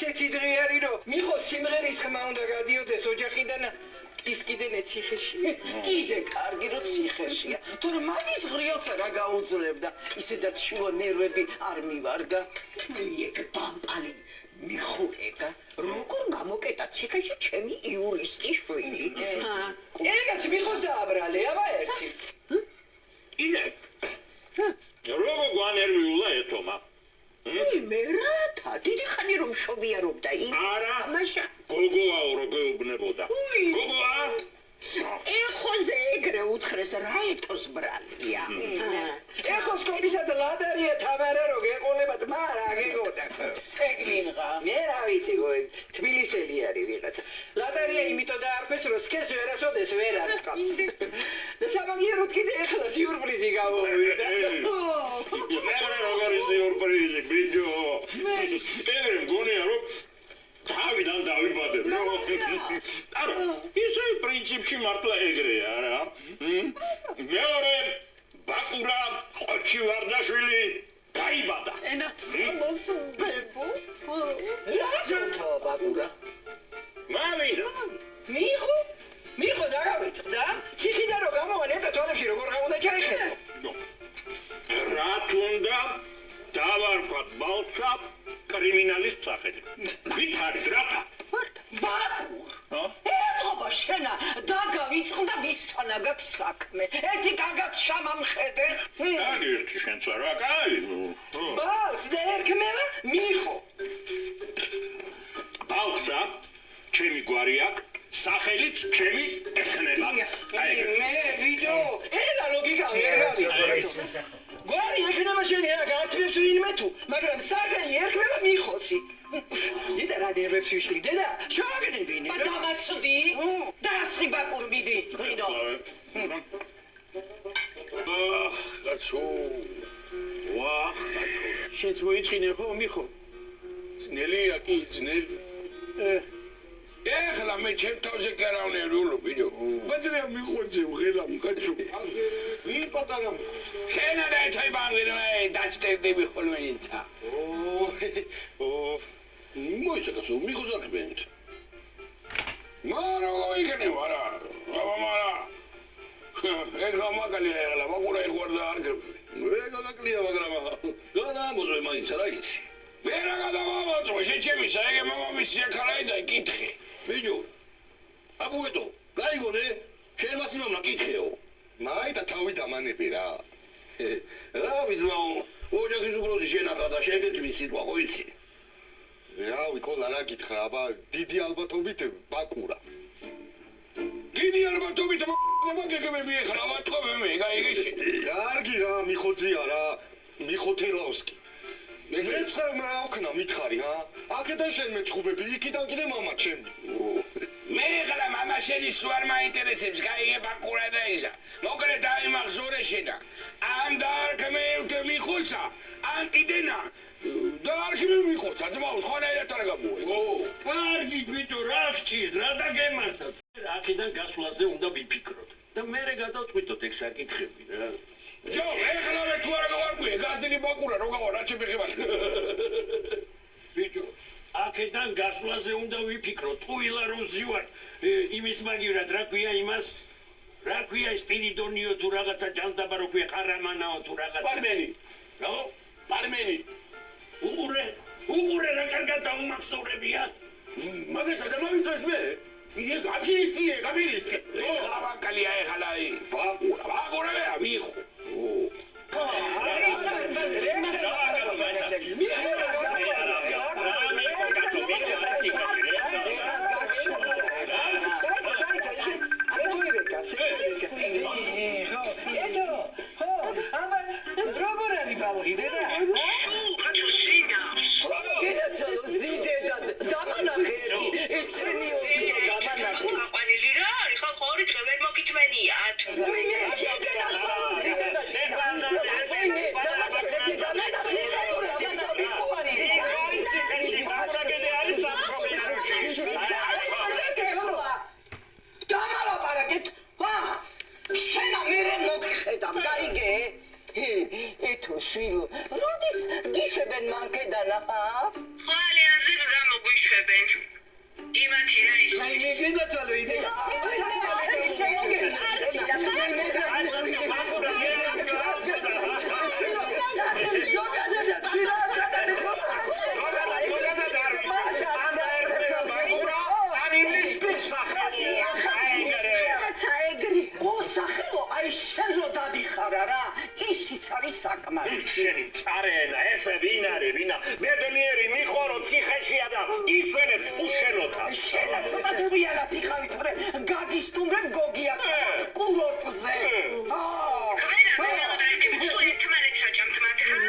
ისეთი დღე არის რომ მიხო სიმღერის ხმა უნდა გადიოდეს ოჯახიდან ის კიდე ციხეში კიდე კარგი რომ ციხეშია თორემ მაგის ღრიელსა რა გაუძლებდა ისედაც შუა ნერვები არ მივარდა ეგ პამპალი მიხოეკა როგორ გამოკეტა ციხეში ჩემი იურისტი შვილი ეგაც მიხოს დააბრალე აბა ერთი იდე როგორ გვანერვიულა ეთომა მე რათა დიდი ხანი რომ შობიარობდა არა ამაშა გოგოაო რო გეუბნებოდა გოგოა ეხოზე ეგრე უთხრეს რა ეთოს ბრალია ეხოს კობისა და ლადარია თამარა რო გეყოლებათ მარა გეგოდა ეგრინღა მე რა ვიცი გოი თბილისელი არის ვიღაცა ლადარია იმიტომ დაარქვეს რომ სქეს ვერასოდეს ვერ არწყავს და სამაგიეროდ კიდე ეხლა სიურპრიზი გამოვიდა მე როგორი სიურპრიზი ბიჭო ეგრე მგონია რომ თავიდან დავიბადებ არა ისე პრინციპში მართლა ეგრეა რა მეორე ბაკურა ყოჩივარდაშვილი გაიბადა ენაცმოს ბებო რა ბაკურა მავინა მიხო დაგავიწყდა ციხიდან რომ გამოვან ეტა თვალებში როგორ უნდა ჩაიხედო რა თუნდა დავარქვათ ბალსა კრიმინალის სახელი ვითარი რათა ბაკურ ეთყობა შენა დაგავიწყდა ვისთანა გაქვს საქმე ერთი კარგად შამამხედე ერთი შენც არა კაი ბალს და ერქმევა მიხო ბალსა ჩემი გვარი აქვს სახელიც ჩემი ეხნება მე ვიდეო ელა ლოგიკა ვერ გავიგე გვარი ეხნება შენი რა გააცნობს ვინმე თუ მაგრამ სახელი ერქმევა მიხოსი იდა რა ნერვებს ვიშლი დედა შევაგნებინე და დამაცდი დასხი ბაკურ მიდი ღვინო კაცო ვა კაცო შენც მოიწყინე ხო მიხო ძნელია კი ძნელი ეხლა მე ჩემ თავზე გარავნერულო ბიჭო ბადრია მიხოძე ღელა კაცო ვინ პატარა შენა და ეთაიბანგინო დაჭტერდები ხოლმე ინცა მოიცაკაცო მიხოზარებენთ მარო იქნება რა მარა ეგ გამაგალია ეხლა მაგურა ერღვარდა არ გები გადაკლია მაგრამ გადამოძვე მაინც რა იცი მე რა გადამოწვე შეჩემისა ეგ მამამისი ახალაი და იკითხე ბიჭო აბუეთო გაიგონე შენ მასიმამლა კითხეო მაიტა თავი დამანები რა რა ვიძმაო ოჯახის უბრალოდ შენახა და შეგეთვი სიტყვა ხო იცი რა ვიკოლა რა გითხრა აბა დიდი ალბათობით ბაკურა დიდი ალბათობით მაგეგები ეხლა ვატყობ მე გაიგეში კარგი რა მიხოძია რა მიხოთელავსკი მეცხრა რა ოქნა მითხარი რა აქედან შენ მეჩხუბები იქიდან კიდე მამა ჩემი მე ხლა მამა შენი სვარ მაინტერესებს გაიგე ბაკურა და ისა მოკლედ დაიმახზოვრე შენა ან დაარქმევ მიხოსა ან კიდენა დაარქმევ მიხოსა ძმაო სხვანაირად არ გამოე კარგი ბიჭო რა ხჭირს რა დაგემართოთ აქედან გასვლაზე უნდა ვიფიქროთ და მერე გადავწყვიტოთ ეგ საკითხები რა ჯო ეხლა მე თუ არა გავარკვიე გაზდილი ბაკურა რო გავა რა შემეხებათ ბიჭო აქედან გასვლაზე უნდა ვიფიქროთ ტყუილა რო ზივარ იმის მაგივრად რა ქვია იმას რა ქვია სპირიდონიო თუ რაღაცა ჯანდაბა რო ქვია ყარამანაო თუ რაღაცა პარმენი რა პარმენი უღურე რა კარგად დაუმახსოვრებია მაგას გადამავიცეს მე ისე გაფირისტი ეხლა ვაკალია ეხლაი ბაკურა ვეა ვიხო შვილო, როდის გიშვებენ მანქედან, ახა? ხვალიანზე გამოგვიშ უშვებენ. იმათი რა ის აი მე გენაცვალო იდეა. სახელო აი შენ რო დადიხარ არა ისიც არის საკმარი შენი წარენა ესე ვინ არის ვინა მედლიერი მიხორო ციხეშია და ისვენებს უშენოთა შენა ცოტა დუბიანად იხავი თორე გაგისტუმრე გოგია კურორტზე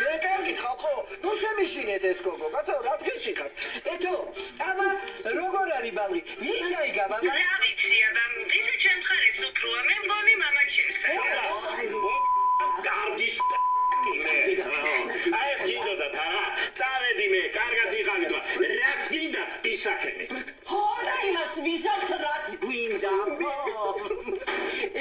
მე კარგი ხალხო ნუ შემიშინეთ ეს გოგო ბატონო რა თქმა ხარ ეთო აბა როგორ არის ბავრი ვის აიგა მამა რა ვიცი აბა ისე ჩემ ხარეს უფროა მე მგონი მამა ჩემსა კარგის აი გინდოდა თა წავედი მე კარგად ვიყავი და რაც გინდა ისაქენე ხო და იმას ვიზავთ რაც გვინდა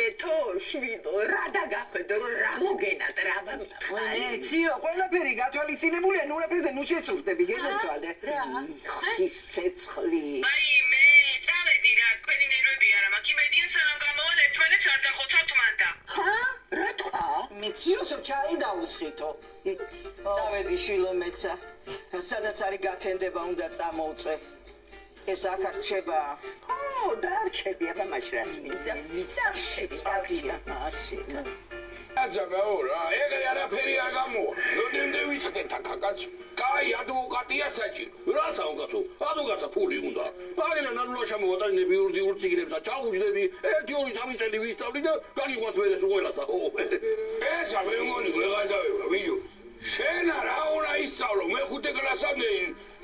ეთო შვიდო რა დაგახვედო რა მოგენათ რა მე ციო ყველაფერი გათვალისწინებულია ნუ რაფერზე ნუ შეცურდები გენაცვალე რა ხის ცეცხლი აი მე წავედი რა თქვენი ნერვები არა მაქვს იმედია სანამ გამოვალ ერთმანეთს არ დახოცავთ მანდა ჰა რა თქვა მე ციოსო ჩაი დაუსხითო წავედი შვილო მეცა სადაც არის გათენდება უნდა წამოუწვე ეს აქ არჩება ო დარჩები აბა მაშრას ვიზა შეწავდია მაშინ აზამაურა ეგრე არაფერი არ გამოვა როდემდე ვიწყდეთ აქ კაცო კაი ადვოკატია საჭირო რა საუკაცო ადვოკატს ფული უნდა აგენა ნანულაშა მოვატანები ურდიურ ციგნებსა ჩაუჯდები 1-2-3 წელი ვისწავლი და გაგიყვათ ვერეს ყველასა ესა მე მგონი ვეღაზავება ვიდეო შენ რა უნდა ისწავლო მე 5 კლასამდე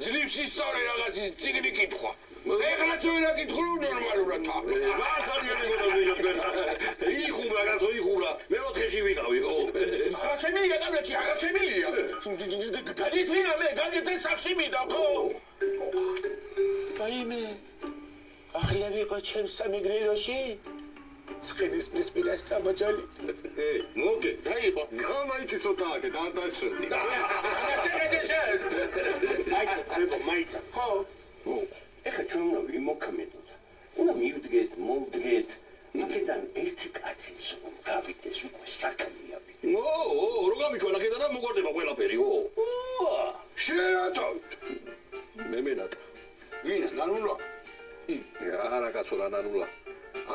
ძლივს ისწავლე რაღაცის ციგნი კითხვა ეხლა წვენა კითხო ნორმალურად მართალია იხუბლა გასო იხუბლა მე 4-ში ვიყავი აღაცემილია გადაჭი აღაცემილია გადითვინა მე გადით სახში მიდა ხო აი მე ახლა ვიყო ჩემს სამეგრელოში ცხენის პრისპილას წაბაჭალი მოგე რა იყო გამაიცი ცოტა აკე დარტაშოდი აიცა წრებო მაიცა ხო ეხა ჩვენ უნდა ვიმოქმედოთ უნდა მივდგეთ მოვდგეთ აქედან ერთი კაცის გავიდეს უკვე საქმეა რო გამიჩვენა აქედან მოგვარდება ყველაფერი შენათა მე მენატა ვინა ნანულა არა კაცო რა ნანულა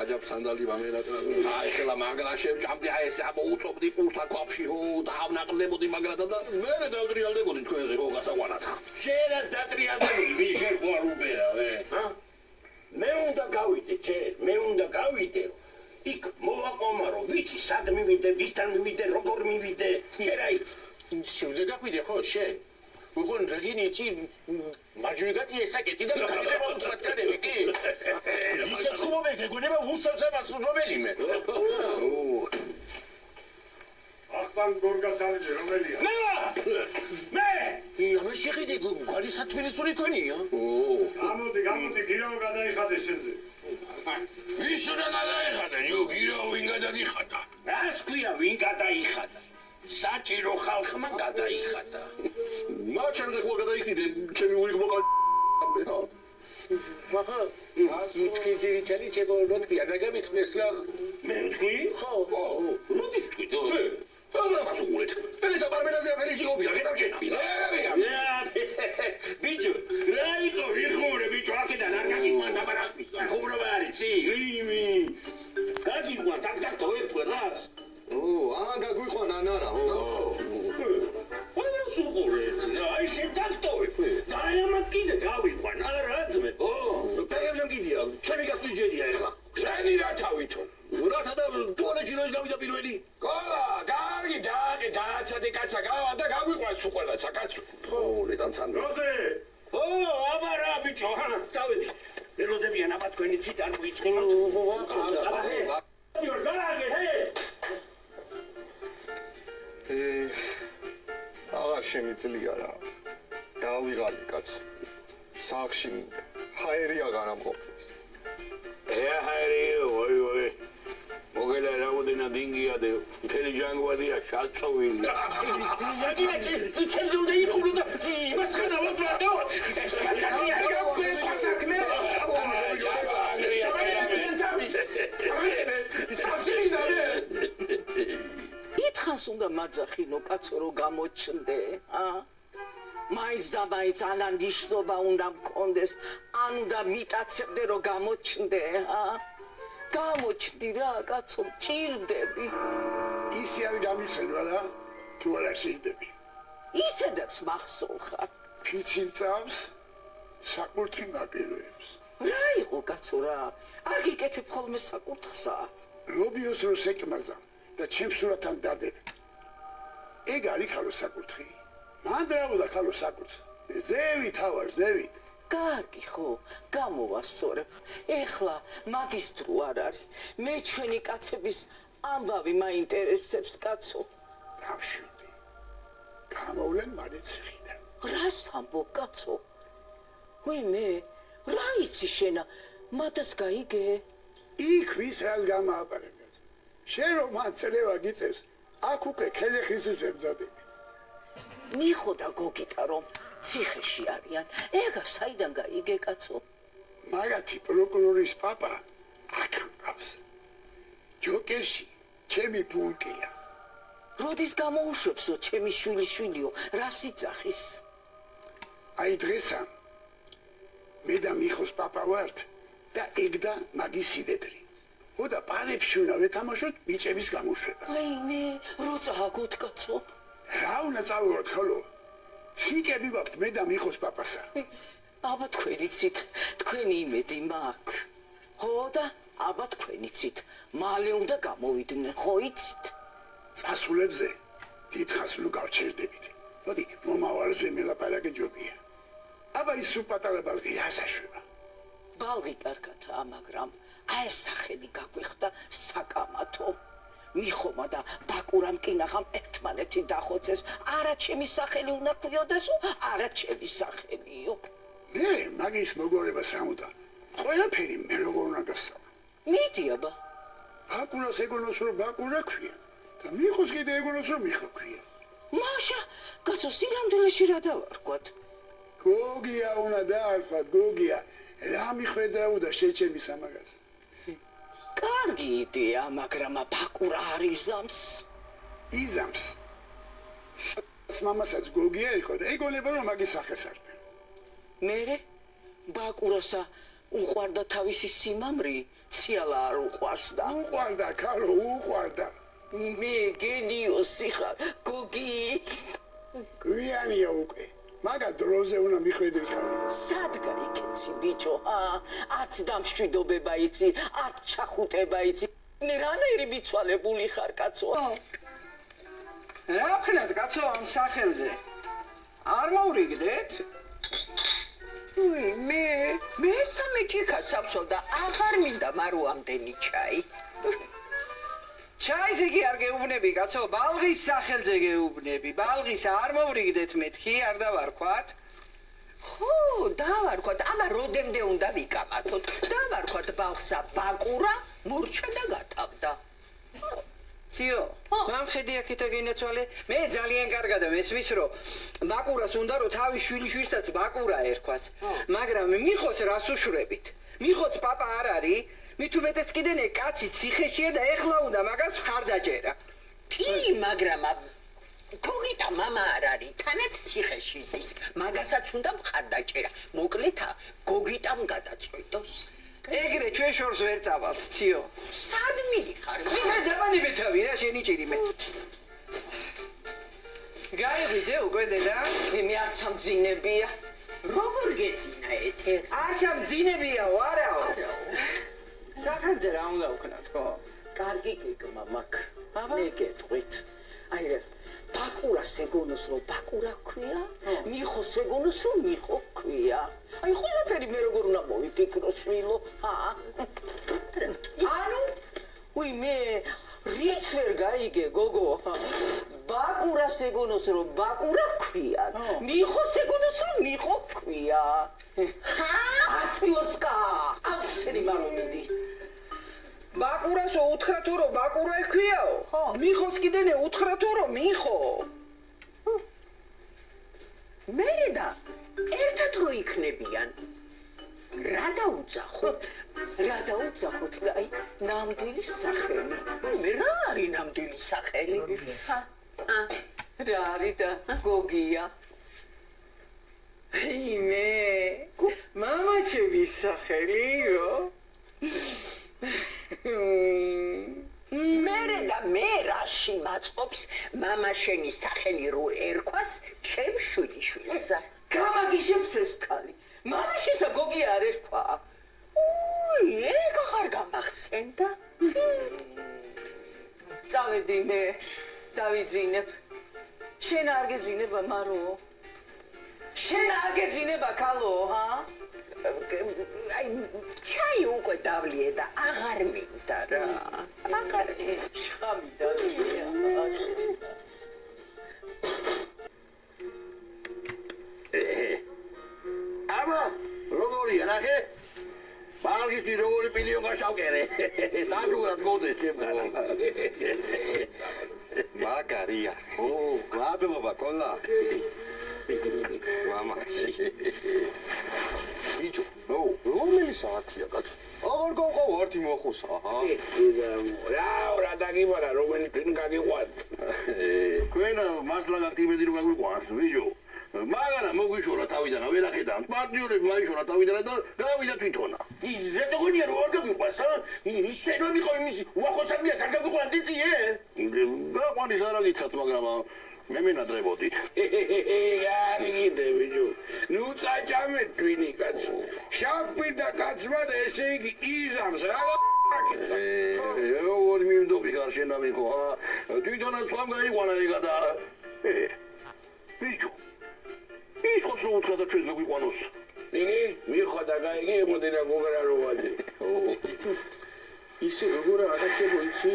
აჯაბ სანდალი მამენატა აი ხელა მაგრა შევჭამდი აი ეს ამოუწობდი პურსა კვაფში დავნაყრდებოდი მაგრათა და მე დავტრიალდებოდი თქვენზე გასაყვანათა შენას დატრიალდებოდი ვინ შეხვარ უბერავე მე უნდა გავიდე ჯერ მე უნდა გავიდე იქ მოვაყომარო ვიცი სად მივიდე ვისთან მივიდე როგორ მივიდე შენ რა იცი შევდე გაგვიდე ხო შენ უგონ რეგინიცი მაჯვრიგატი ესაკეთი და გამიგება უცბატკანები კი ისე ჩხუბობე გეგონება უშავს ამას რომელიმე ახთან გორგასალჯი რომელია მე ამას შეხედე გვარი თბილისური ქონია გამოდი გირავ გადაიხადე შენზე ვის უნდა გადაიხადე გირავ ვინ გადაიხადა რას ქვია ვინ გადაიხადა საჭირო ხალხმა გადაიხადა მაჩემზე ხო გადაიხიდე ჩემი უიგმო ვახა ითქიზი ჩალი ჩებო როტკია დაგამიწმეს რა მე თქვი ხო როდის თქვი არა მასულეთ ეს აბარმენაზე აფერის იგობია გადავჭენა ბიჭო რა იყო ვიხურე ბიჭო აქედან არ გაგიყვანდა ბარასვის ხუმრობა არის გაგიყვან თაქთაქ ერთვე რას გაგვიყვანა არა ყველას უყურეთ აი შენ თაქთოვე და აი ამათ კიდე გავიყვან არა ძმე პეებლემ კიდია ჩემი გასვლის ჯერია ეხლა შენი რა თავითო რათა და ტუალეტში როის გავიდა პირველი კარგი დააცადე კაცა გავა და გაგვიყვანს უყველაცა კაცო ხო ლეტამცან როზე აბა რა ბიჭო წავედი ველოდებიან აბა თქვენი ცით არ გვიწყინოთ აღარ შემიძლია რა დავიღალი კაცო სახში ჰაერი აღარ ამყოფის ჰაერი ой მოგელა რამოდენა დინგია და მთელი ჯანგვადია შაწოვილი ჩემზე უნდა იხურო და იმას ხანა ვაბლადო ეს ხასაკია გავქვე სხვა საქმე ითხანს უნდა მაძახინო კაცო რომ გამოჩნდე მაინც და მაინც ანან ნიშნობა უნდა მქონდეს ან უნდა მიტაცებდე რომ გამოჩნდე გამოჩნდი რა კაცო მჭირდები ისი არ დამიცენო რა თუ არ შეიძლება ისედაც მახსოვ ხარ ფიცი მწავს საკურთხი მაპიროებს რა იყო კაცო რა არ გიკეთებ ხოლმე საკურთხსა რობიოს რო სეკმაზა და ჩემს სურათთან დადებ ეგ არის ქალო საკურთხი მან დრაუდა ქალო საკურთხს ზევით ავარ ზევით კარგი ხო გამოვასწორებ ეხლა მაგის დრო არ არის მე ჩვენი კაცების ამბავი მაინტერესებს კაცო დავშვიდი გამოვლენ მარეთ ციხიდან რას ამბობ კაცო ვიმე რა იცი შენა მათაც გაიგე იქ ვის რას გამააპარებეთ შენ რომ მაწლევა გიწევს აქ უკვე ქელეხისთვის ემზადები მიხო და გოგიტა რომ ციხეში არიან ეგა საიდან გაიგე კაცო მაგათი პროკურორის პაპა აქ მყავს ჯოკერში ჩემი პუნკია როდის გამოუშვებსო ჩემი შვილიშვილიო რას იცახის აი დღესა მე და მიხოს პაპა ვართ და ეგ და მაგის სიდედრი ოდა პარებში უნდა ვეთამაშოთ ბიჭების გამოშვებას ვინმე როცა აგოთ კაცო რა უნდა წავიღოთ ხოლო ციკები გვაქვთ მე და მიხოს პაპასა აბა თქვენიცით თქვენი იმედი მაქვს ხო და აბა თქვენიცით მალე უნდა გამოვიდნენ ხო იცით წასულებზე დიდხანს ნუ გავჩერდებით მოდი მომავალზე მელაპარაკე ჯობია აბა ის სუპატარა ბალღი რას აშვება ბალღი კარგათაა მაგრამ აი ეს სახელი გაგვიხდა საკამათო მიხომა და ბაკურამ კინახამ ერთმანეთი დახოცეს არა ჩემი სახელი უნდა ქვიოდესო არა ჩემი სახელიო მე მაგის მოგორებას რა უნდა ყველაფერი მე როგორ უნდა გასწავლო მიდი აბა ბაკურას ეგონოს რომ ბაკურა ქვია და მიხოს კიდე ეგონოს რომ მიხო ქვია მაშა კაცო სინამდვილეში რა დავარქვათ გოგია უნდა დაარქვათ გოგია რა მიხვედრაუდა შეჩემის ამაგას კარგი იდეა მაგრამ ბაკურა არ იზამს იზამს მამასაც გოგია ერქვა და ეგონება რომ მაგის სახეს არბენ მერე ბაკურასა უყვარდა თავისი სიმამრი ციალა არ უყვარს და უყვარდა ქალო უყვარდა მე გენიოსი ხარ გოგი გვიანია უკვე მაგას დროზე უნდა მიხვედრი ხარ სად გაიქეცი ბიჭო არც დამშვიდობება იცი არც ჩახუტება იცი მე რანაირი მიცვალებული ხარ კაცო რა ვქნათ კაცო ამ სახელზე არ მოვრიგდეთ მე მესამე ჭიქას ავსო და აღარ მინდა მარო ამდენი ჩაი ჩაის იგი არ გეუბნები კაცო ბალღის სახელზე გეუბნები ბალღის არ მოვრიგდეთ მეთქი არ დავარქვათ ხო დავარქვათ აბა როდემდე უნდა ვიკამათოთ დავარქვათ ბალხსა ბაკურა მურჩა და გათავდა ციო მამხედი აქეთა გინაცვალე მე ძალიან კარგად მესმის რომ ბაკურას უნდა რომ თავის შვილიშვილსაც ბაკურა ერქვას მაგრამ მიხოს რას უშვრებით მიხოც პაპა არ არის მით უმეტეს კიდენე კაცი ციხეშია და ეხლა უნდა მაგას ხარდაჭერა კი მაგრამ გოგიტა მამა არ არის თანაც ციხეში ის მაგასაც უნდა მხარდაჭერა მოკლედ გოგიტამ გადაწყვიტოს ეგრე ჩვენ შორს ვერ წავალთ ციო სად მიდიხარ მე დაბანებე თავი რა შენი ჭირი მე გაიღვიძე უკვე დედა მე არც ამძინებია როგორ გეძინა ეთერ არც ამძინებიაო არაო სახელზე რა უნდა ვქნათ ხო კარგი გეგმა მაქვს მე გეტყვით აი რა ბაკურას ეგონოს რომ ბაკურა ქვია მიხოს ეგონოს რომ მიხო ქვია აი ყველაფერი მე როგორ უნდა მოვიფიქრო შვილო ანუ ვიმე რით ვერ გაიგე გოგო ბაკურას ეგონოს რომ ბაკურა ქვია მიხოს ეგონოს რომ მიხო ქვია ათიოცკა აფსენი მარომიდი ბაკურასო უთხრა თუ რომ ბაკურა ქვიაო მიხოს კიდენე უთხრა თუ რომ მიხო მერე და ერთად რო იქნებიან რა დაუძახოთ? რა დაუძახოთ და აი ნამდვილი სახელი. მე რა არის ნამდვილი სახელი? რა არის და გოგია. იმე მამაჩების სახელიო მერე და მე რაში მაწყობს მამა შენი სახელი რო ერქვას ჩემ შვილიშვილს. გამაგიშებს ეს ქალი. მამაშისა გოგია არ ერქვა. ეგ აღარ გამახსენდა. წავედი მე დავიძინებ. შენ არ გეძინება მარო? შენ არ გეძინება ქალო, ჰა? აი ჩაი უკვე დავლიე და აღარ მინდა რა. აღარ შხამი და აბა როგორია ნახე ბალგისტი როგორი პილიო გაშავკერე დაგვრად გოდეს ჩემგანა მაგარია მადლობა კოლა მამა იცი რომელი საათია კაცო აღარ გავყავართ იმახოსა რა დაგიბარა რომელი ფილმ გაგიყვანთ ქვენა მასლა გაქტიმედი რომ გაგვიყვანს ვიჯო მაგანა მოგვიშორა თავიდან ვერახედან პარტნიორები მაიშორა თავიდან და გავიდა თვითონა ზეთო გონია რომ არ გაგვიყვანს ისე რომ იყო იმის უახოსარგიას არ გაგვიყვანთ იცი გაყვანის არა გითხრათ მაგრამ მე მენადრებოდით გიგიდე ვიჯო ნუ წაჭამე twini კაცო შავპირდა კაცმა და ესე იგი იზამს რა როგორ მიმდობი გარშენა მიყო თვითონაც სამ გაიყვანა ეგა და ვიჯო ის ხოს რომ უთხრა და ჩვენს გაგვიყვანოს იგი მიხოდა გაიგე მოდი რა გოგრა რო ვადი ისე როგორ აკაცებო იცი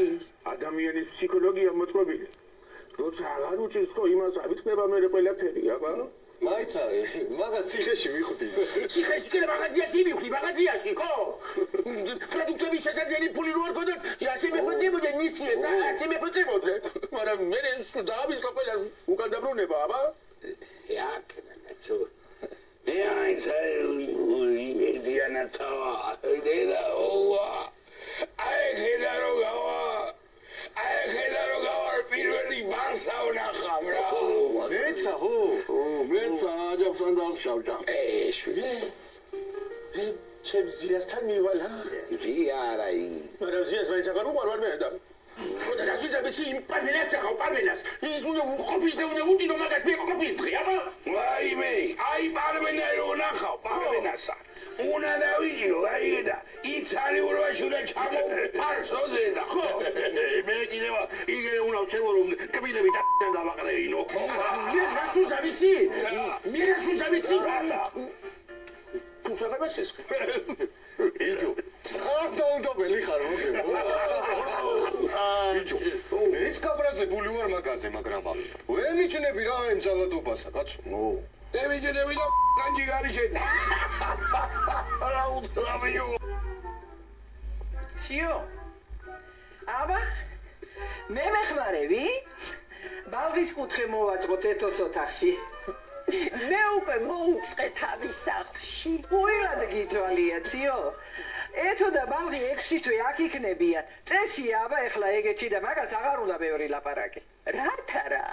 ადამიანის ფსიქოლოგია მოწყობილი როცა აღარ უჭირს ხო იმას ავიწყდება მე ყველაფერი აბა მაიცა მაგას ციხეში ვიხდი ციხეში კი მაღაზიაში მივხვდი მაღაზიაში ხო პროდუქტების შესაძლებელი ფული რო არ გქონდათ ასე მეხვეწებოდნენ მისიებს ასე მეხვეწებოდნენ მაგრამ მე დააბისლა ყველას უკან დაბრუნება აბა კაცო დიანა თავა დედა ოვა ხედა რო გავარ პირველი ბარსა ვნახავ რა მეცა მეცა აჯაბსან დავშავდა შვილი ჩემ ზიასთან მივალა ზია რაი მაგრამ ზიას მაინც აღარ უყვარვარ მე და ხოდა რა ზიძაბიცი იმ პარმენას და ხავ პარმენას ის უნდა ყოფის და უნდა უტინო მაგას მე ყოფის დღე აბა ვაიმე აი პარმენა რო ნახავ პარმენასა უნდა დავიჭირო აი და იცარი ურვაშურა ჩამო პარსოზე და ხო მე კიდევა იგე უნდა ვცემო რომ კბილები და დავაყრეინო მე რასუზა ვიცი მე რასუზა ვიცი თუმცა ეს იჯო საერთოდ ხარ მოგე იჯო მეც გაბრაზებული ვარ მაგაზე მაგრამ ვერ მიჩნები რა იმ ძალადობასა კაცო ევიჯენები და განჯი გარიშენ რა უთრავიო ციო აბა მე მეხმარები ბალღის კუთხე მოვაწყოთ ეთოს ოთახში მე უკვე მოუწყე თავის სახლში უილად გიძვალია ციო ეთო და ბალღი 6 თვე აქ იქნებიან წესია აბა ეხლა ეგეთი და მაგას აღარ უნდა ბევრი ლაპარაკი რათა რა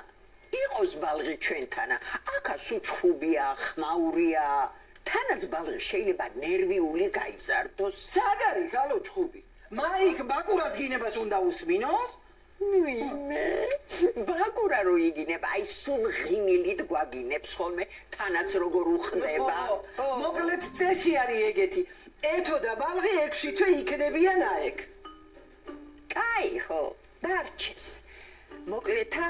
იყოს ბალღი ჩვენთანა აქაც უჩხუბია ხმაურია თანაც ბალღი შეიძლება ნერვიული გაიზარდოს საგარი ხალო ჩხუბი მაიქ ბაკურას გინებას უნდა უსმინოს მე ბაკურა რო იგინება აი სულ ღიმილით გვაგინებს ხოლმე თანაც როგორ უხდება მოკლედ წესი არის ეგეთი ეთო და ბალღი 6 თვე იქნებიან აეკ კაი ხო დარჩეს მოკლედ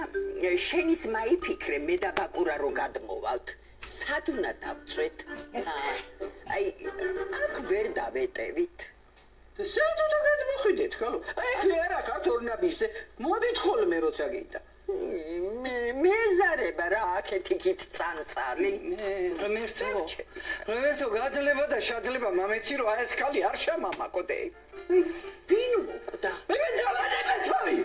შენის მაიფიქრე მე და ბაკურა რო გადმოვალთ სად უნდა დავწვეთ აი აქ ვერ დავეტევით სად უნდა გადმოხვიდეთ ხალო აი ხერა ქართორნაბისზე მოდით ხოლმე როცა გინდა მეზარება რა აქეთ იქით წანწალი ღმერთო გაძლება და შადლება მამეცი რომ აი ეს ქალი არ შემამაკოდე ვინ მოკდა მე დავანებე თავი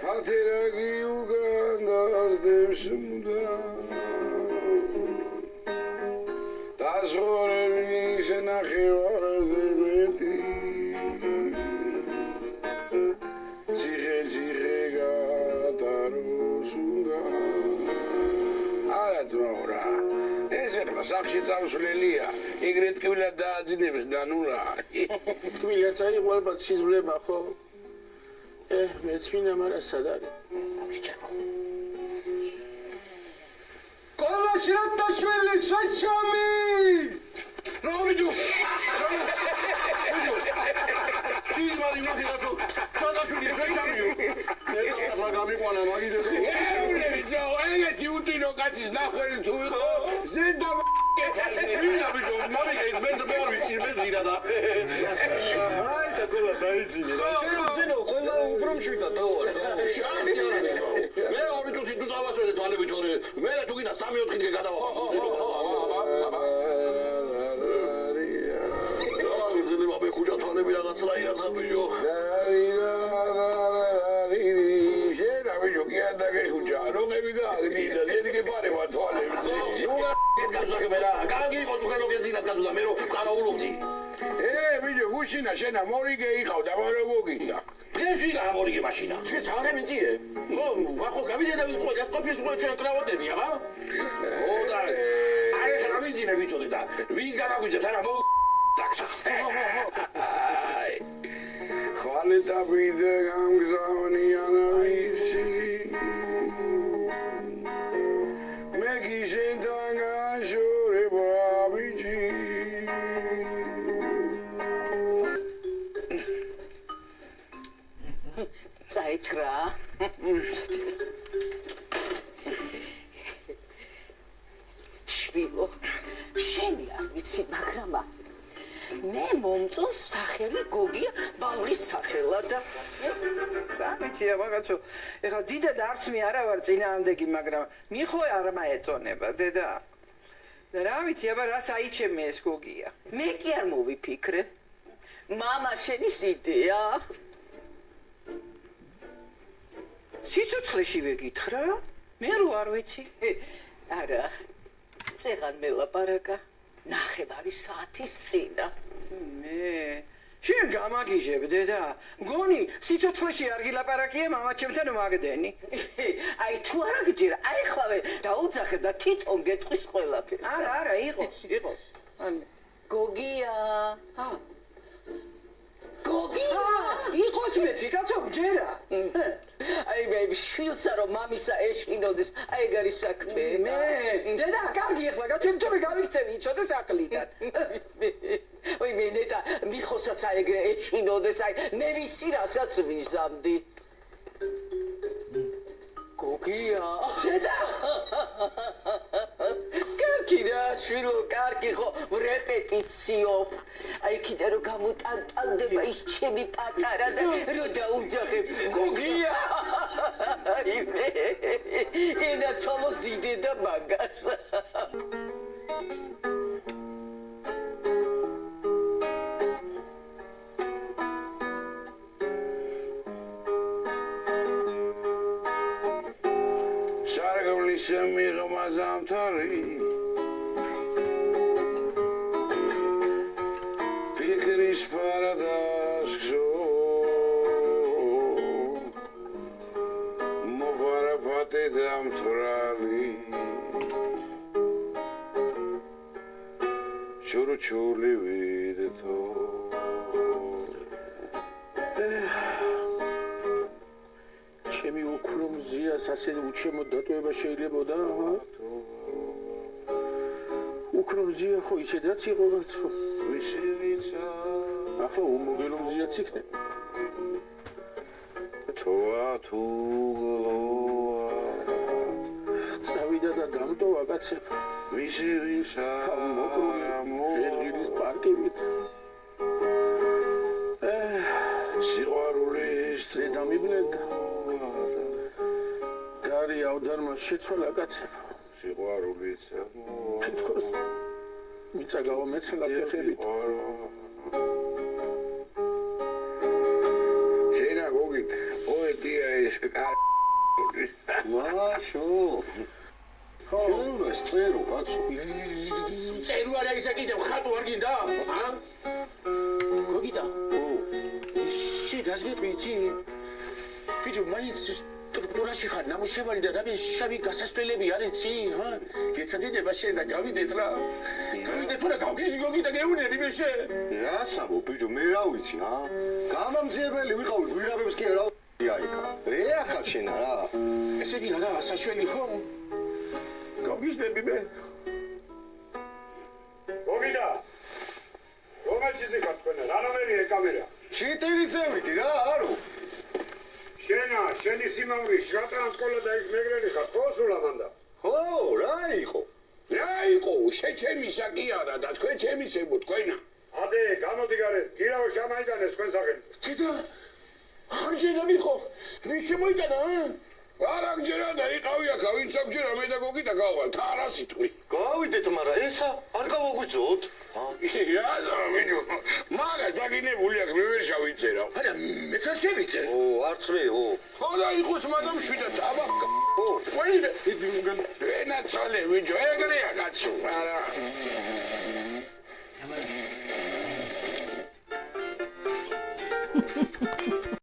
ფათერაგი უგანდას დევსმდა დაზღორები შენახევარზე მეტი ციხე გადაროსუნდა არა ძმაურა ეს ეხლა სახში წავსვლელია ეგრეთ ტკბილად დააძინებს და ნუ რა ტკბილად წაიყვება სიზმლება ხო მეც მინდა მაგრამ სად არის კოლა შრატაშვილი სოჩამი რომიჯუ სიზმარი ნახე გაწო შრატაშვილი სოჩამიო მე გამიყვანა მაგიდე ეულები ძაო ეგეთი უტინო კაცის ნახველი თუ იყო ზენდა ვინა ბიჭო მამიკა მეც მე არ ვიცი მე ძირა და აი და კოლა დაიძინე ძინო ყველა უფრო მშვიდა თავად შანსი არ არის მე ორი თუთი თუ წავასვენე თვალები თორე მე თუ გინდა 3-4 დღე გადავა Mașina, șena, morige i cau, dar mă rog, Trebuie să morige mașina. Trebuie să avem minție. Nu, acum că vine de copii să ce treabă de mie, va? O, da. Are să avem minție, bicho de da. Vii ca la cu de tara, mă taxa. Khalita bide gam gzani anavisi. Megi shentanga shore babiji. Zeit ra. Shvilo. Shenia, vitsi, მაგრამ მე მომწონს სახელი გოგია ბალღის სახელად და რა ვიცია მაგაცო ეხლა დიდად არც მე არა ვარ წინააღმდეგი მაგრამ მიხო არ მაეწონება დედა და რა ვიცი აბა რას აიჩემე ეს გოგია მე კი არ მოვიფიქრე მამა შენი იდეა სიცოცხლეში ვეკითხრა მე რო არ ვიცი არა წეღან მელაპარაკა ნახევარი საათის წინა მე შენ გამაგიჟებ დედა მგონი სიცოცხლეში არ გილაპარაკია მამაჩემთან მაგდენი აი თუ არა გიჯერა აი ხლავე დაუძახებ და თვითონ გეტყვის ყველაფერს არა იყოს გოგია გოგია იყოს მეტი კაცო ჯერა აი მე შვილსა რომ მამისა ეშინოდეს აი ეგ არის საქმე მე დედა კარგი ახლა გაჩვენ თორე გავიქცევი იცოდეს აკლიდან ой მე ნეტა მიხოსაც აი ეგრე ეშინოდეს აი მე ვიცი რასაც ვიზამდი გოგია დედა კარგი რა შვილო კარგი ხო რეპეტიციო აი კიდე რომ გამოტანტალდება ის ჩემი პატარა და რო დაუძახებ გოგია აი მე ენა ცოლოს დიდე და მაგას Semir Ramazan Tari Fikris Paradas Movarapate Dam Turali Churchuli Videto ჩემი უქრომზია სასედ უჩემო დატოება შეიძლებოდა უქრომზია ხო ისედაც იყო რაცო ვისივიცა ახლა უმოგელომზიაც იქნება თოა თუგლოა წავიდა და დამტოვა კაცებ ვისივიცა ერგილის პარკებით სიყვარულის ზედამიბნელდა გარი ავდარმა შეცვალა კაცებ სიყვარულიც თითქოს მიწა გავამეცლა ფეხებით მაშო შენ წერო კაცო წერო არა ისა კიდევ ხატო არ გინდა ა გოგიტა შე გასგეთვიცი ბიჭო მაინც სტრუქტურაში ხარ ნამუშევარი და რამე შავი გასასვლელები არ იცი ჰა გეცადინება შენ და გავიდეთ რა გავიდეთ რა გავგიჟდი გოგიტა გეუნები მე შე რა საბო ბიჭო მე რა ვიცი ჰა გამამძიებელი ვიყავი გვირაბებს კი რა აიქა ეხა შენ რა ესე იგი არა საშველი ხომ გავგიჟდები მე გოგიტა რომაჩიძე გთქვენა რა ნომერია კამერა ჩიტირი წევიდი რა არო შენა შენი სიმამრი შრატან სკოლა და ის მეგრელი ხარ ხო სულ ამანდა ხო რა იყო შეჩემი საკი არა და თქვენ ჩემისებო თქვენა ადე გამოდი გარეთ გირავ შამაიტანეს თქვენ სახელზე ჩიტა ამჯერა მიხო ვის შემოიტანა არა გჯერა და იყავი აქ ვინც აგჯერა მე და გოგიტა გავყავ თარა სიტყვი გავიდეთ მაგრამ ესა არ გავაგვიწოთ რა ვიდეო მაგას დაგინებული აქ მე ვერ შავიწერა არა მეც არ შევიწე ო არც მე ხო და იყოს მაგრამ შვიდად აბაკ ო ვაიდე ენა წალე ვიდეო ეგრეა კაცო არა